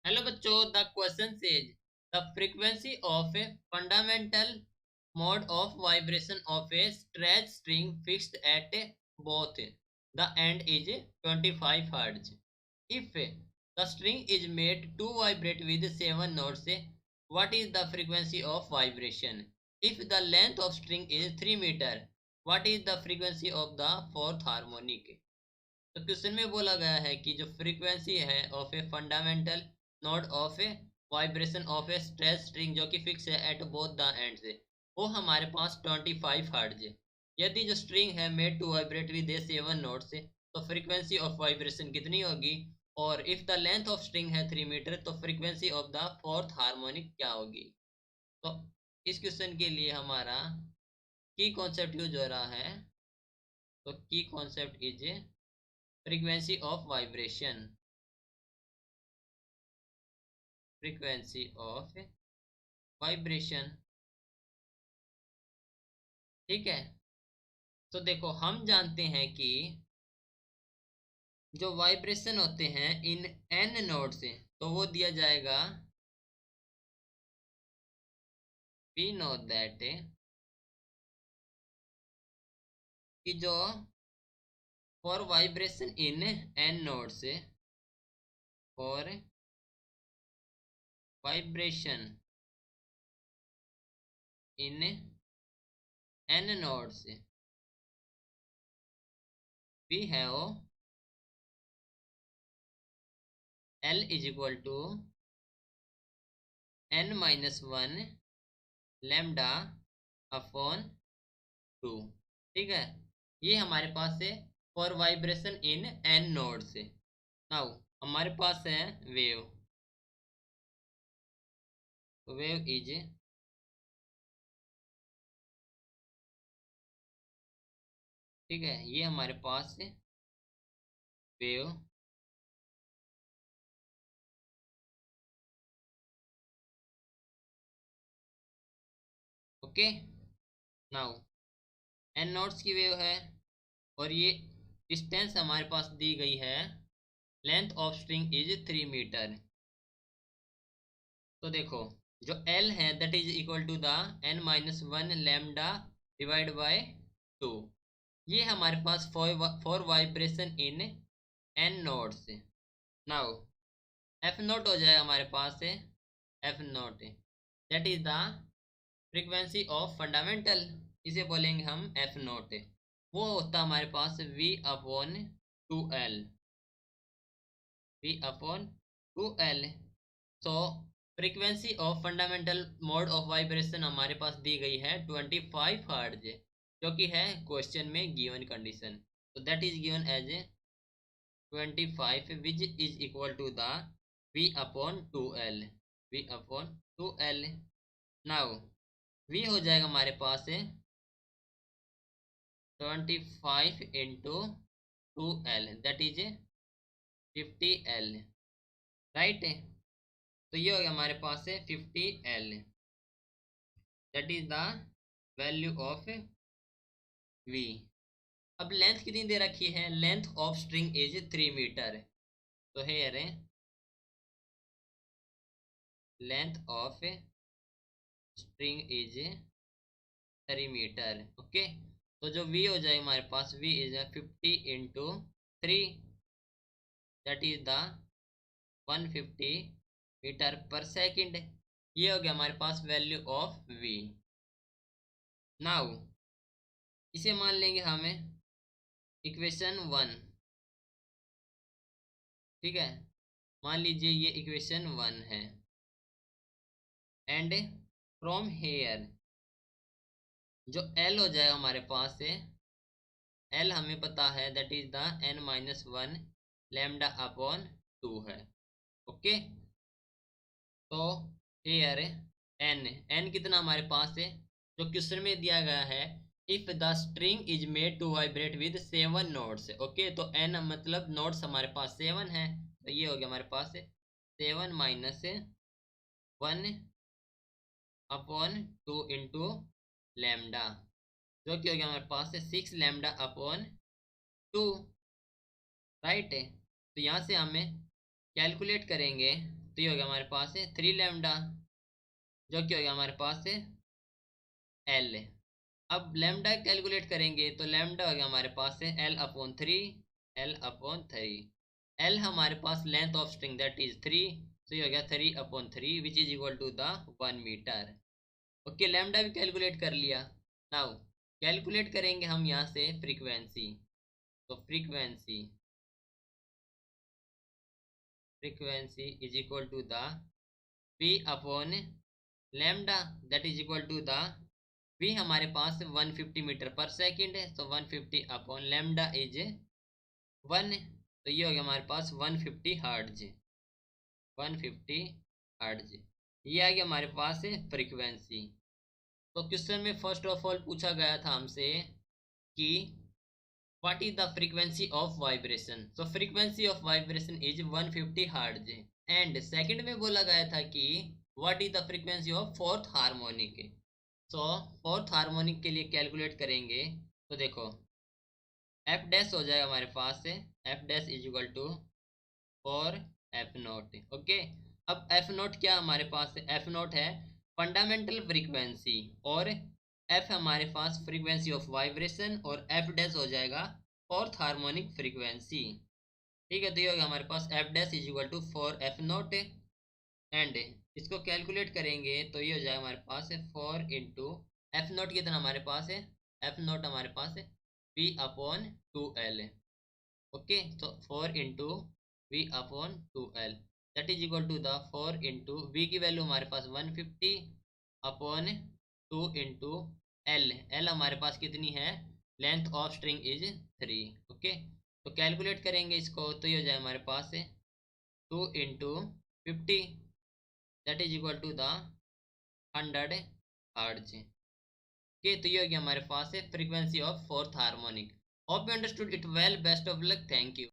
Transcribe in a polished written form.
Hello बच्चों, the question says the frequency of a fundamental mode of vibration of A stretch string fixed at both the end is 25 hertz. If the string is made to vibrate with 7 notes, what is the frequency of vibration? If the length of string is 3 meter, what is the frequency of the fourth harmonic? तो question में बोला गया है कि जो frequency है of a fundamental node of a vibration of A stretch string जो कि फिक्स है एट बोथ द एंड्स है, वो हमारे पास 25 हर्ट्ज है. यदि जो स्ट्रिंग है made to vibrate with a 7 notes है तो फ्रीक्वेंसी ऑफ वाइब्रेशन कितनी होगी. और if the length of string है 3 मीटर तो frequency of the fourth harmonic क्या होगी. तो इस क्वेश्चन के लिए हमारा की कॉन्सेप्ट यूज हो रहा है. तो की concept is frequency of vibration. Frequency of vibration. ठीक है. तो देखो हम जानते हैं कि जो वाइब्रेशन होते हैं इन n नोड से तो वो दिया जाएगा we know that कि जो for vibration in n node से for vibration in n node से we have L is equal to n-1 lambda upon 2. ठीक है, ये हमारे पास है for vibration in n node से. नाउ हमारे पास है वेव. वेव इज ठीक है, ये हमारे पास है wave. Okay, now n nodes की वेव है और ये डिस्टेंस हमारे पास दी गई है. Length of string is 3 metre. तो देखो जो L है that is equal to the n-1 lambda divide by 2. ये हमारे पास for vibration in n nodes. Now F naught हो जाए हमारे पास है F naught that is the frequency of fundamental. इसे बोलेंगे हम एफ नोट. वो होता हमारे पास v upon 2l. v upon 2l. तो frequency of fundamental mode of vibration हमारे पास दी गई है 25 हर्ट्ज जो कि है क्वेश्चन में गिवन कंडीशन. तो that is given as 25 which is equal to the v upon 2l. v upon 2l. Now v हो जाएगा हमारे पास 25 into 2l that is 50l. Right, तो ये हो गया हमारे पास 50l. That is the value of v. अब लेंथ कितनी दे रखी है. Length of string is 3 metre. तो here length of string is 3 metre. Okay, तो जो v हो जाए हमारे पास v is 50 into 3 that is the 150 metre पर सेकंड. ये हो गया हमारे पास वैल्यू ऑफ v. नाउ इसे मान लेंगे हमें इक्वेशन 1. ठीक है, मान लीजिए ये इक्वेशन 1 है. एंड फ्रॉम हेयर जो L हो जाएगा हमारे पास L हमें पता है that is the n-1 lambda upon 2 है. ओके, तो हेयर n कितना हमारे पास है जो क्वेश्चन में दिया गया है. If the string is made to vibrate with 7 notes. Okay, तो n मतलब नोट्स हमारे पास 7 है. तो ये हो गया हमारे पास 7 माइनस 1 अपॉन 2 इंटू लैम्डा जो कि हो गया हमारे पास 6 लैम्डा अपॉन 2. राइट, तो यहाँ से हमें कैलकुलेट करेंगे तो ये हो गया हमारे पास है 3 लैम्डा, जो कि हो गया हमारे पास है एल। अब लैम्डा कैलकुलेट करेंगे तो लैम्डा हो गया हमारे पास है L/3, L/3। एल हमारे पास length of string that is 3, तो ये हो गया 3/3 which is equal to the 1 metre. Okay, lambda भी कैलकुलेट कर लिया। नाउ कैलकुलेट करेंगे हम यहाँ से फ्रीक्वेंसी। तो frequency is equal to the P upon lambda that is equal to the V हमारे पास 150 मीटर पर सेकंड है, तो 150 अपॉन लैम्डा इज 1, तो ये हो गया हमारे पास 150 हर्ट्ज। 150 हर्ट्ज ये आ गया हमारे पास है फ्रीक्वेंसी। तो क्वेश्चन में फर्स्ट ऑफ ऑल पूछा गया था हमसे कि what is the frequency of vibration. So frequency of vibration is 150 hertz. And second में बोला गया था कि what is the frequency of fourth harmonic. So fourth harmonic के लिए कैलकुलेट करेंगे तो देखो एफ डैश हो जाएगा हमारे पास से F dash is equal to 4f0। Okay, अब एफ नोट क्या हमारे पास है, एफ नोट है फंडामेंटल फ्रीक्वेंसी, और एफ हमारे पास फ्रीक्वेंसी ऑफ वाइब्रेशन, और एफ डैश हो जाएगा फोर्थ हार्मोनिक फ्रीक्वेंसी। ठीक है, तो ये होगा हमारे पास F dash is equal to 4f0। And इसको कैलकुलेट करेंगे तो ये हो जाएगा हमारे पास है 4 × एफ नोट कितना हमारे पास है, एफ नोट हमारे पास है V/2L। ओके, तो 4 × V/2L that is equal to the 4 V की वैल्यू हमारे पास 150 अपॉन 2 × एल हमारे पास कितनी है, length of string is 3। Okay, तो कैलकुलेट करेंगे इसको तो ये हो जाए हमारे पास है 2 × 50 that is equal to the 100 hertz. Okay, तो ये हो गया हमारे पास है frequency of fourth harmonic. Hope you understood it well, best of luck, thank you.